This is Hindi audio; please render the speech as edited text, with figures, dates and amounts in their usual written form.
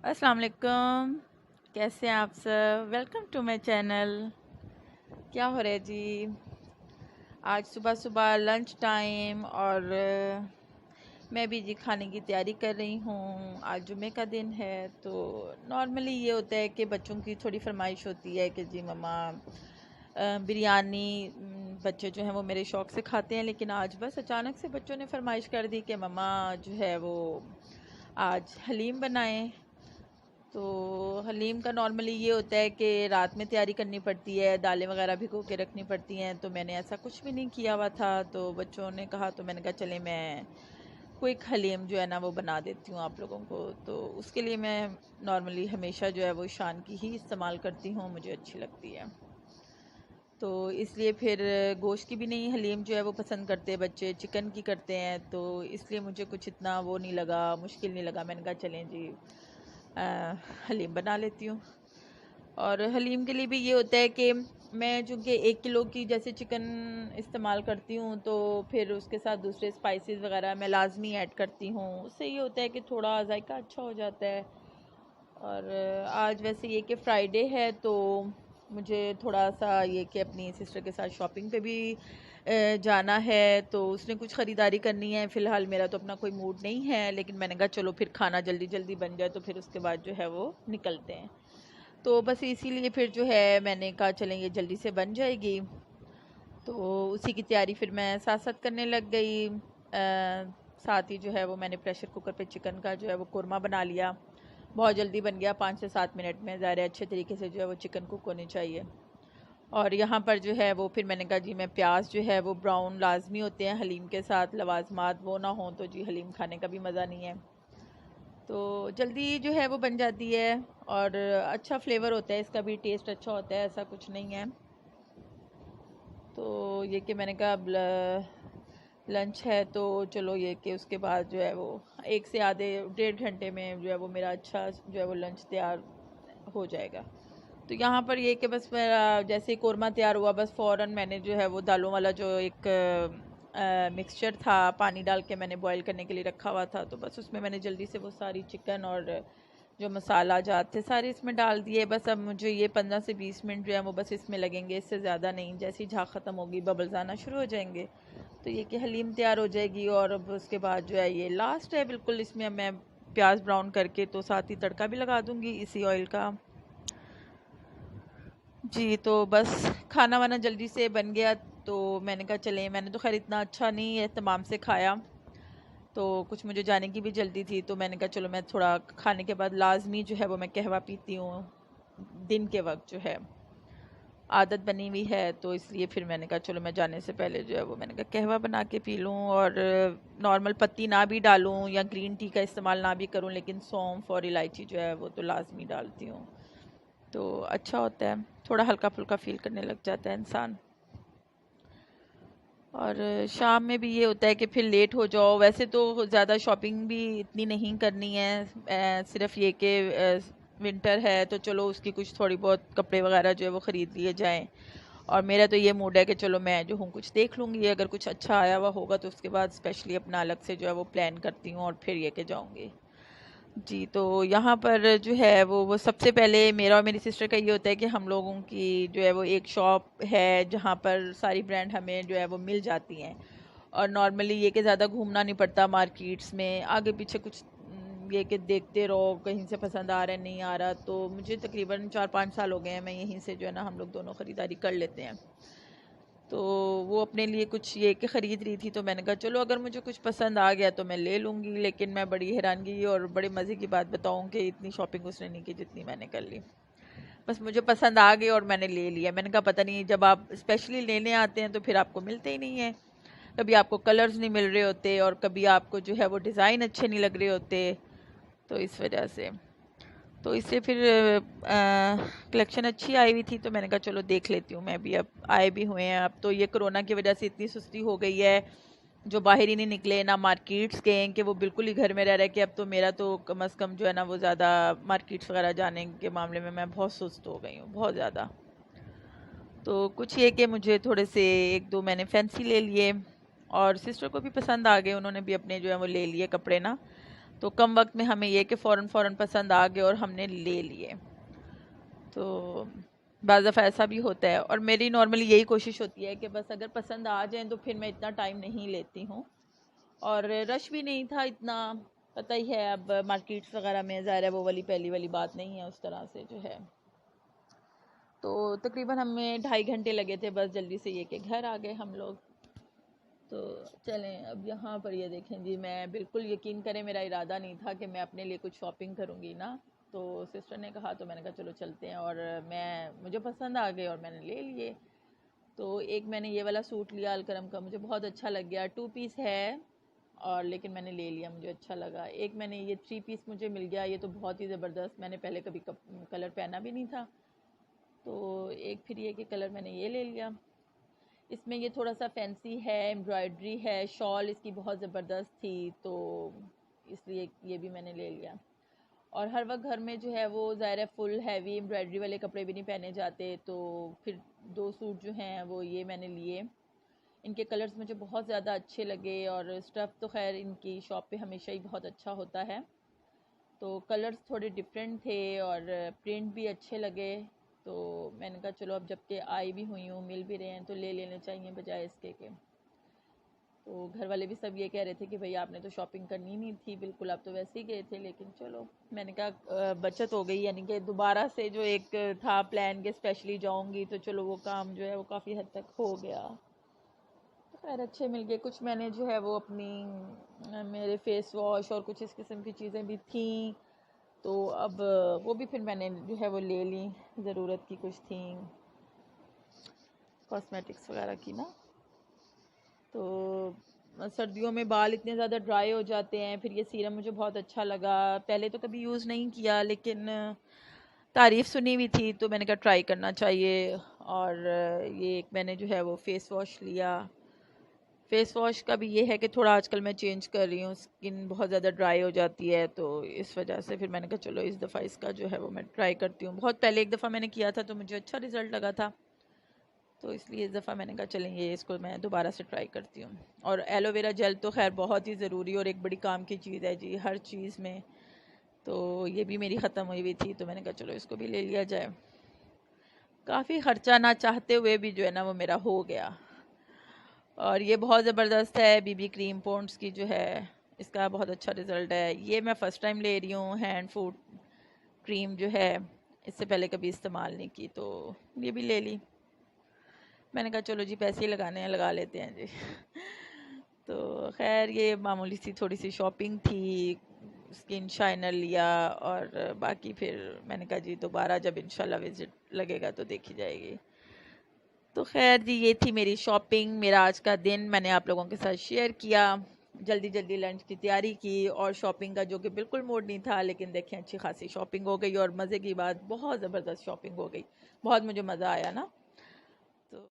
अस्सलाम वालेकुम। कैसे हैं आप सब? Welcome to my channel. क्या हो रहा है जी? आज सुबह सुबह लंच टाइम और मैं भी जी खाने की तैयारी कर रही हूँ। आज जुमे का दिन है तो नॉर्मली ये होता है कि बच्चों की थोड़ी फरमाइश होती है कि जी मम्मा बिरयानी। बच्चे जो हैं वो मेरे शौक़ से खाते हैं, लेकिन आज बस अचानक से बच्चों ने फरमाइश कर दी कि मम्मा जो है वो आज हलीम बनाएं। तो हलीम का नॉर्मली ये होता है कि रात में तैयारी करनी पड़ती है, दालें वगैरह भिगो के रखनी पड़ती हैं। तो मैंने ऐसा कुछ भी नहीं किया हुआ था, तो बच्चों ने कहा तो मैंने कहा चले मैं क्विक हलीम जो है ना वो बना देती हूँ आप लोगों को। तो उसके लिए मैं नॉर्मली हमेशा जो है वो शान की ही इस्तेमाल करती हूँ, मुझे अच्छी लगती है। तो इसलिए फिर गोश्त की भी नहीं हलीम जो है वो पसंद करते हैं बच्चे, चिकन की करते हैं। तो इसलिए मुझे कुछ इतना वो नहीं लगा, मुश्किल नहीं लगा। मैंने कहा चलें जी हलीम बना लेती हूँ। और हलीम के लिए भी ये होता है कि मैं चूँकि 1 किलो की जैसे चिकन इस्तेमाल करती हूँ, तो फिर उसके साथ दूसरे स्पाइसेस वगैरह मैं लाजमी ऐड करती हूँ। उससे ये होता है कि थोड़ा जायका अच्छा हो जाता है। और आज वैसे ये कि फ्राइडे है, तो मुझे थोड़ा सा ये कि अपनी सिस्टर के साथ शॉपिंग पे भी जाना है। तो उसने कुछ ख़रीदारी करनी है। फ़िलहाल मेरा तो अपना कोई मूड नहीं है, लेकिन मैंने कहा चलो फिर खाना जल्दी जल्दी बन जाए तो फिर उसके बाद जो है वो निकलते हैं। तो बस इसीलिए फिर जो है मैंने कहा चलें ये जल्दी से बन जाएगी। तो उसी की तैयारी फिर मैं साथ साथ करने लग गई। साथ ही जो है वो मैंने प्रेशर कुकर पे चिकन का जो है वो कोरमा बना लिया। बहुत जल्दी बन गया, 5 से 7 मिनट में। ज़ाहिर है अच्छे तरीके से जो है वो चिकन कुक होनी चाहिए। और यहाँ पर जो है वो फिर मैंने कहा जी मैं प्याज जो है वो ब्राउन लाजमी होते हैं हलीम के साथ, लवाजमात वो ना हो तो जी हलीम खाने का भी मज़ा नहीं है। तो जल्दी जो है वो बन जाती है और अच्छा फ्लेवर होता है, इसका भी टेस्ट अच्छा होता है, ऐसा कुछ नहीं है। तो ये कि मैंने कहा लंच है तो चलो ये कि उसके बाद जो है वो 1 से आधे 1.5 घंटे में जो है वो मेरा अच्छा जो है वो लंच तैयार हो जाएगा। तो यहाँ पर ये कि बस मेरा जैसे ही कोरमा तैयार हुआ बस फ़ौरन मैंने जो है वो दालों वाला जो एक मिक्सचर था पानी डाल के मैंने बॉईल करने के लिए रखा हुआ था, तो बस उसमें मैंने जल्दी से वो सारी चिकन और जो मसाला जात थे सारे इसमें डाल दिए। बस अब मुझे ये 15 से 20 मिनट जो है वो बस इसमें लगेंगे, इससे ज़्यादा नहीं। जैसे ही झाग ख़त्म होगी बबल्स आना शुरू हो जाएंगे तो ये कि हलीम तैयार हो जाएगी। और अब उसके बाद जो है ये लास्ट है बिल्कुल, इसमें अब मैं प्याज ब्राउन करके तो साथ ही तड़का भी लगा दूँगी इसी ऑयल का। जी, तो बस खाना वाना जल्दी से बन गया। तो मैंने कहा चलें, मैंने तो खैर इतना अच्छा नहीं एहतमाम से खाया, तो कुछ मुझे जाने की भी जल्दी थी। तो मैंने कहा चलो मैं थोड़ा खाने के बाद लाजमी जो है वो मैं कहवा पीती हूँ दिन के वक्त, जो है आदत बनी हुई है। तो इसलिए फिर मैंने कहा चलो मैं जाने से पहले जो है वो मैंने कहा कहवा बना के पी लूँ। और नॉर्मल पत्ती ना भी डालूँ या ग्रीन टी का इस्तेमाल ना भी करूँ, लेकिन सौंफ और इलायची जो है वो तो लाजमी डालती हूँ। तो अच्छा होता है, थोड़ा हल्का फुल्का फील करने लग जाता है इंसान। और शाम में भी ये होता है कि फिर लेट हो जाओ। वैसे तो ज़्यादा शॉपिंग भी इतनी नहीं करनी है, सिर्फ ये कि विंटर है तो चलो उसकी कुछ थोड़ी बहुत कपड़े वगैरह जो है वो ख़रीद लिए जाएं। और मेरा तो ये मूड है कि चलो मैं जो हूँ कुछ देख लूँगी, अगर कुछ अच्छा आया हुआ होगा तो उसके बाद स्पेशली अपना अलग से जो है वो प्लान करती हूँ और फिर ये के जाऊँगी। जी, तो यहाँ पर जो है वो सबसे पहले मेरा और मेरी सिस्टर का ये होता है कि हम लोगों की जो है वो एक शॉप है जहाँ पर सारी ब्रांड हमें जो है वो मिल जाती हैं। और नॉर्मली ये कि ज़्यादा घूमना नहीं पड़ता मार्केट्स में, आगे पीछे कुछ ये कि देखते रहो कहीं से पसंद आ रहा है नहीं आ रहा। तो मुझे तकरीबन 4-5 साल हो गए हैं, मैं यहीं से जो है ना हम लोग दोनों ख़रीदारी कर लेते हैं। तो वो अपने लिए कुछ ये कि ख़रीद रही थी, तो मैंने कहा चलो अगर मुझे कुछ पसंद आ गया तो मैं ले लूँगी। लेकिन मैं बड़ी हैरानगी और बड़े मज़े की बात बताऊँ कि इतनी शॉपिंग उसने नहीं की जितनी मैंने कर ली। बस मुझे पसंद आ गई और मैंने ले लिया। मैंने कहा पता नहीं जब आप स्पेशली लेने आते हैं तो फिर आपको मिलते ही नहीं है, कभी आपको कलर्स नहीं मिल रहे होते और कभी आपको जो है वो डिज़ाइन अच्छे नहीं लग रहे होते। तो इस वजह से तो इससे फिर कलेक्शन अच्छी आई हुई थी तो मैंने कहा चलो देख लेती हूँ मैं भी। अब आए भी हुए हैं। अब तो ये कोरोना की वजह से इतनी सुस्ती हो गई है, जो बाहर ही नहीं निकले ना मार्केट्स गए कि वो बिल्कुल ही घर में रह रहे कि अब तो मेरा तो कम अज़ कम जो है ना वो ज़्यादा मार्केट्स वगैरह जाने के मामले में मैं बहुत सुस्त हो गई हूँ, बहुत ज़्यादा। तो कुछ ये कि मुझे थोड़े से 1-2 मैंने फैंसी ले लिए और सिस्टर को भी पसंद आ गए, उन्होंने भी अपने जो है वो ले लिए कपड़े ना। तो कम वक्त में हमें ये कि फ़ौरन पसंद आ गए और हमने ले लिए। तो बाज़ दफ़ा ऐसा भी होता है, और मेरी नॉर्मली यही कोशिश होती है कि बस अगर पसंद आ जाए तो फिर मैं इतना टाइम नहीं लेती हूँ। और रश भी नहीं था इतना, पता ही है अब मार्केट्स वगैरह में, ज़ाहिर है वो वाली पहली वाली बात नहीं है उस तरह से जो है। तो तकरीबन हमें 2.5 घंटे लगे थे बस जल्दी से ये कि घर आ गए हम लोग। तो चलें, अब यहाँ पर ये देखें जी, मैं बिल्कुल यकीन करें मेरा इरादा नहीं था कि मैं अपने लिए कुछ शॉपिंग करूँगी ना। तो सिस्टर ने कहा तो मैंने कहा चलो चलते हैं, और मुझे पसंद आ गए और मैंने ले लिए। तो एक मैंने ये वाला सूट लिया अलकरम का, मुझे बहुत अच्छा लग गया, 2 पीस है, और लेकिन मैंने ले लिया, मुझे अच्छा लगा। एक मैंने ये 3 पीस मुझे मिल गया, ये तो बहुत ही ज़बरदस्त, मैंने पहले कभी कलर पहना भी नहीं था। तो एक फिर ये कि कलर मैंने ये ले लिया। इसमें ये थोड़ा सा फैंसी है, एम्ब्रॉयडरी है, शॉल इसकी बहुत ज़बरदस्त थी, तो इसलिए ये भी मैंने ले लिया। और हर वक्त घर में जो है वो ज़ाहिर है फुल हैवी एम्ब्रॉयडरी वाले कपड़े भी नहीं पहने जाते, तो फिर 2 सूट जो हैं वो ये मैंने लिए। इनके कलर्स मुझे बहुत ज़्यादा अच्छे लगे, और स्टफ़ तो खैर इनकी शॉप पे हमेशा ही बहुत अच्छा होता है। तो कलर्स थोड़े डिफरेंट थे और प्रिंट भी अच्छे लगे। तो मैंने कहा चलो, अब जबकि आई भी हुई हूँ, मिल भी रहे हैं, तो ले लेने चाहिए बजाय इसके के। तो घर वाले भी सब ये कह रहे थे कि भाई आपने तो शॉपिंग करनी नहीं थी बिल्कुल, आप तो वैसे ही गए थे, लेकिन चलो मैंने कहा बचत हो गई, यानी कि दोबारा से जो एक था प्लान के स्पेशली जाऊंगी, तो चलो वो काम जो है वो काफ़ी हद तक हो गया। तो खैर अच्छे मिल गए। कुछ मैंने जो है वो अपनी मेरे फेस वॉश और कुछ इस किस्म की चीज़ें भी थी, तो अब वो भी फिर मैंने जो है वो ले ली, ज़रूरत की कुछ थी कॉस्मेटिक्स वगैरह की ना। तो सर्दियों में बाल इतने ज़्यादा ड्राई हो जाते हैं, फिर ये सीरम मुझे बहुत अच्छा लगा, पहले तो कभी यूज़ नहीं किया, लेकिन तारीफ़ सुनी हुई थी तो मैंने कहा ट्राई करना चाहिए। और ये एक मैंने जो है वो फ़ेस वॉश लिया। फ़ेस वॉश का भी ये है कि थोड़ा आजकल मैं चेंज कर रही हूँ, स्किन बहुत ज़्यादा ड्राई हो जाती है, तो इस वजह से फिर मैंने कहा चलो इस दफ़ा इसका जो है वो मैं ट्राई करती हूँ। बहुत पहले एक दफ़ा मैंने किया था तो मुझे अच्छा रिज़ल्ट लगा था, तो इसलिए इस दफ़ा मैंने कहा चलेंगे इसको मैं दोबारा से ट्राई करती हूँ। और एलोवेरा जेल तो खैर बहुत ही ज़रूरी और एक बड़ी काम की चीज़ है जी हर चीज़ में। तो ये भी मेरी ख़त्म हुई हुई थी, तो मैंने कहा चलो इसको भी ले लिया जाए। काफ़ी ख़र्चा ना चाहते हुए भी जो है ना वो मेरा हो गया। और ये बहुत ज़बरदस्त है, बीबी क्रीम पॉन्ड्स की जो है, इसका बहुत अच्छा रिज़ल्ट है। ये मैं फ़र्स्ट टाइम ले रही हूँ हैंड फूड क्रीम जो है, इससे पहले कभी इस्तेमाल नहीं की, तो ये भी ले ली। मैंने कहा चलो जी पैसे ही लगाने हैं, लगा लेते हैं जी। तो खैर ये मामूली सी थोड़ी सी शॉपिंग थी, स्किन शाइनर लिया, और बाकी फिर मैंने कहा जी दोबारा जब इंशाल्लाह विज़िट लगेगा तो देखी जाएगी। तो खैर जी ये थी मेरी शॉपिंग, मेरा आज का दिन मैंने आप लोगों के साथ शेयर किया। जल्दी जल्दी लंच की तैयारी की, और शॉपिंग का जो कि बिल्कुल मूड नहीं था, लेकिन देखें अच्छी खासी शॉपिंग हो गई, और मज़े की बात बहुत ज़बरदस्त शॉपिंग हो गई, बहुत मुझे मज़ा आया ना। तो